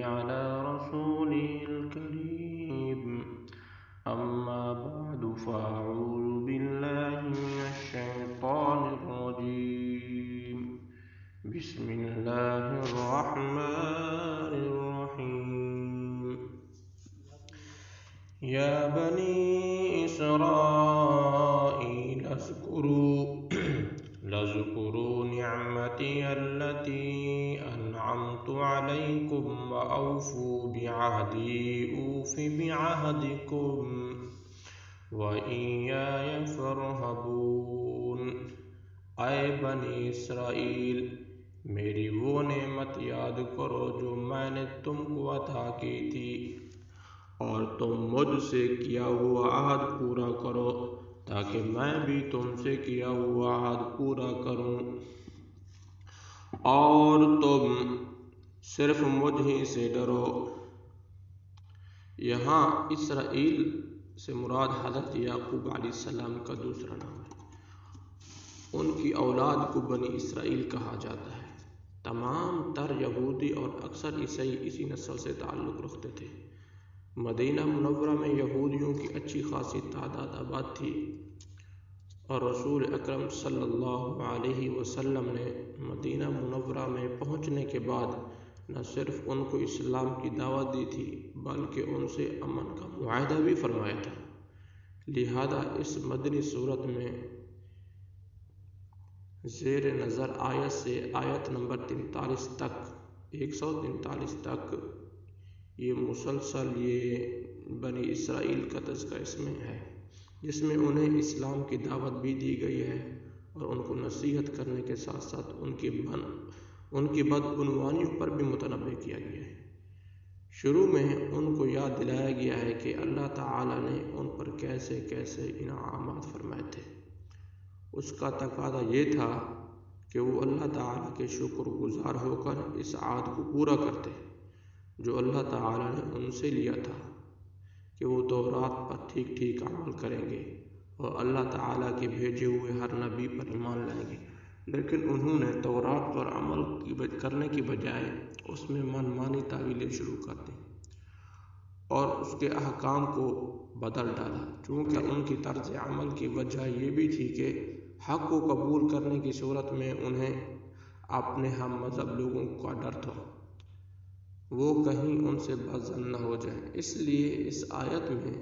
على رسوله الكريم أما بعد فأعوذ بالله من الشيطان الرجيم بسم الله الرحمن الرحيم يا بني إسرائيل اذكروا نعمتي التي أنعمت عليكم وأوفوا بعهدي أوف بعهدكم وإياي فارهبون۔ اے بنی اسرائیل، میری وہ نعمت یاد کرو جو میں نے تم کو عطا کی تھی، اور تم مجھ سے کیا ہوا عہد پورا کرو تاکہ میں بھی تم سے کیا ہوا عہد پورا کروں، اور تم صرف مجھ ہی سے ڈرو۔ یہاں اسرائیل سے مراد حضرت یعقوب علیہ السلام کا دوسرا نام ہے۔ ان کی اولاد کو بنی اسرائیل کہا جاتا ہے۔ تمام تر یہودی اور اکثر عیسائی اسی نسل سے تعلق رکھتے تھے۔ مدینہ منورہ میں یہودیوں کی اچھی خاصی تعداد آباد تھی، اور رسول اکرم صلی اللہ علیہ وسلم نے مدینہ منورہ میں پہنچنے کے بعد نہ صرف ان کو اسلام کی دعوت دی تھی بلکہ ان سے امن کا معاہدہ بھی فرمایا تھا۔ لہذا اس مدنی صورت میں زیر نظر آیت سے آیت نمبر 143 تک یہ مسلسل بنی اسرائیل کا تذکرہ اس میں ہے، جس میں انہیں اسلام کی دعوت بھی دی گئی ہے اور ان کو نصیحت کرنے کے ساتھ ساتھ ان کی بدعنوانیوں پر بھی متنبہ کیا گیا ہے۔ شروع میں ان کو یاد دلایا گیا ہے کہ اللہ تعالیٰ نے ان پر کیسے کیسے انعامات فرمائے تھے۔ اس کا تقاضا یہ تھا کہ وہ اللہ تعالیٰ کے شکر گزار ہو کر اس عہد کو پورا کرتے جو اللہ تعالیٰ نے ان سے لیا تھا کہ وہ تورات پر ٹھیک ٹھیک عمل کریں گے اور اللہ تعالیٰ کے بھیجے ہوئے ہر نبی پر ایمان لائیں گے، لیکن انہوں نے تورات پر عمل کرنے کی بجائے اس میں من مانی تعویلیں شروع کر دیں اور اس کے احکام کو بدل ڈالا، چونکہ ان کی طرز عمل کی وجہ یہ بھی تھی کہ حق کو قبول کرنے کی صورت میں انہیں اپنے ہم مذہب لوگوں کا ڈر تھا، وہ کہیں ان سے بدظن نہ ہو جائیں۔ اس لیے اس آیت میں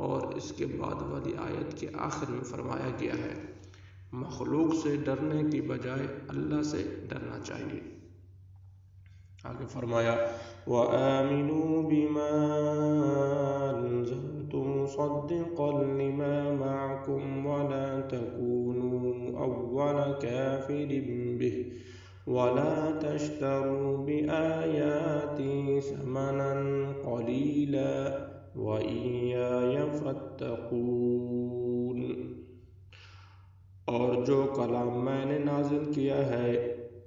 اور اس کے بعد والی آیت کے آخر میں فرمایا گیا ہے مخلوق سے ڈرنے کی بجائے اللہ سے ڈرنا چاہیے۔ آگے فرمایا وَآمِنُوا بِمَا أَنزَلْتُ مُصَدِّقًا لِمَا مَعَكُمْ وَلَا تَكُونُوا أَوَّلَ كَافِرٍ بِهِ وَلَا تَشْتَرُوا بِآيَاتِي ثَمَنًا قَلِيلًا وَإِيَّايَ فَاتَّقُونِ۔ اور جو کلام میں نے نازل کیا ہے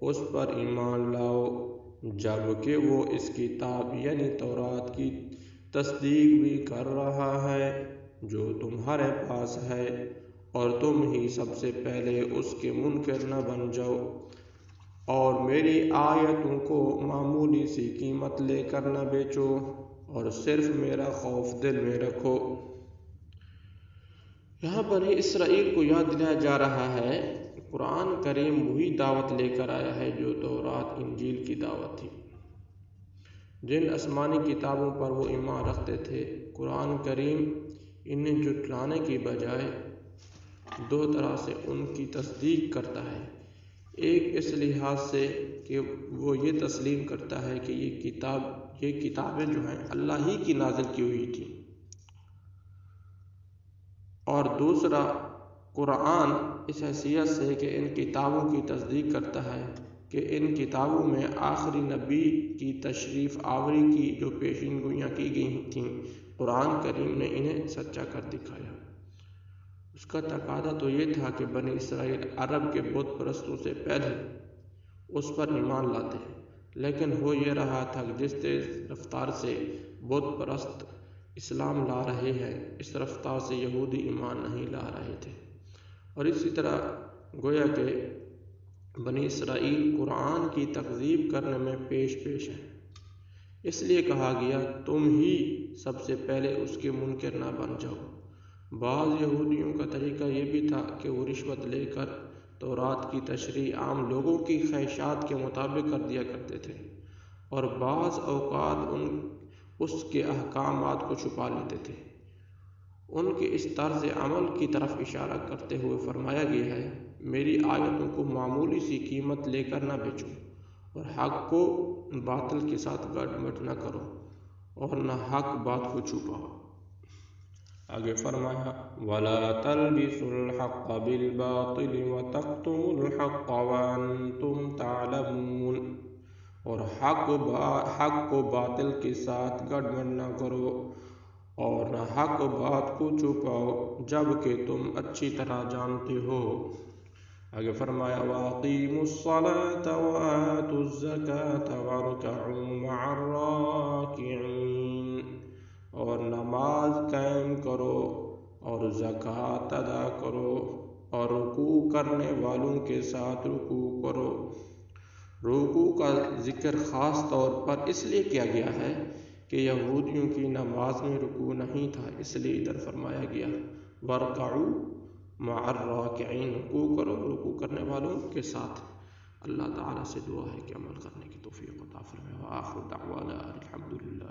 اس پر ایمان لاؤ، جبکہ وہ اس کتاب یعنی تورات کی تصدیق بھی کر رہا ہے جو تمہارے پاس ہے، اور تم ہی سب سے پہلے اس کے منکر نہ بن جاؤ، اور میری آیتوں کو معمولی سی قیمت لے کر نہ بیچو، اور صرف میرا خوف دل میں رکھو۔ یہاں بنی اسرائیل کو یاد دلایا جا رہا ہے قرآن کریم وہی دعوت لے کر آیا ہے جو تورات انجیل کی دعوت تھی، جن آسمانی کتابوں پر وہ ایمان رکھتے تھے۔ قرآن کریم انہیں جھٹلانے کی بجائے دو طرح سے ان کی تصدیق کرتا ہے۔ ایک اس لحاظ سے کہ وہ یہ تسلیم کرتا ہے کہ یہ کتابیں جو ہیں اللہ ہی کی نازل کی ہوئی تھیں، اور دوسرا قرآن اس حیثیت سے کہ ان کتابوں کی تصدیق کرتا ہے کہ ان کتابوں میں آخری نبی کی تشریف آوری کی جو پیشین گوئیاں کی گئی تھیں، قرآن کریم نے انہیں سچا کر دکھایا۔ اس کا تقاضا تو یہ تھا کہ بنی اسرائیل عرب کے بت پرستوں سے پہلے اس پر ایمان لاتے، لیکن ہو یہ رہا تھا کہ جس تیز رفتار سے بت پرست اسلام لا رہے ہیں اس رفتار سے یہودی ایمان نہیں لا رہے تھے، اور اسی طرح گویا کہ بنی اسرائیل قرآن کی تکذیب کرنے میں پیش ہے۔ اس لیے کہا گیا تم ہی سب سے پہلے اس کے منکر نہ بن جاؤ۔ بعض یہودیوں کا طریقہ یہ بھی تھا کہ وہ رشوت لے کر تورات کی تشریح عام لوگوں کی خواہشات کے مطابق کر دیا کرتے تھے، اور بعض اوقات اس کے احکامات کو چھپا لیتے تھے۔ ان کے اس طرز عمل کی طرف اشارہ کرتے ہوئے فرمایا گیا ہے، میری آیتوں کو معمولی سی قیمت لے کر نہ بیچو، اور حق کو باطل کے ساتھ گڑبڑ نہ کرو، اور نہ حق بات کو چھپاؤ۔ آگے فرمایا وَلَا تَلْبِسُوا الْحَقَّ بِالْبَاطِلِ وَتَكْتُمُوا الْحَقَّ وَأَنْتُمْ تَعْلَمُونَ، اور حق کو باطل کے ساتھ گڑبڑ نہ کرو، اور نہ حق بات کو چھپاؤ جبکہ تم اچھی طرح جانتے ہو۔ آگے فرمایا وَأَقِیمُوا الصَّلَاةَ وَآتُوا الزَّکَاةَ وَارْکَعُوا مَعَ الرَّاکِعِینَ، اور نماز قائم کرو اور زکوٰۃ ادا کرو اور رکوع کرنے والوں کے ساتھ رکوع کرو۔ رکوع کا ذکر خاص طور پر اس لیے کیا گیا ہے کہ یہودیوں کی نماز میں رکوع نہیں تھا، اس لیے ادھر فرمایا گیا وَارْکَعُوا مَعَ الرَّاکِعِینَ، رکوع کرو رکوع کرنے والوں کے ساتھ۔ اللہ تعالیٰ سے دعا ہے کہ عمل کرنے کی توفیق عطا فرمائے۔ وآخر دعوانا الحمد للہ۔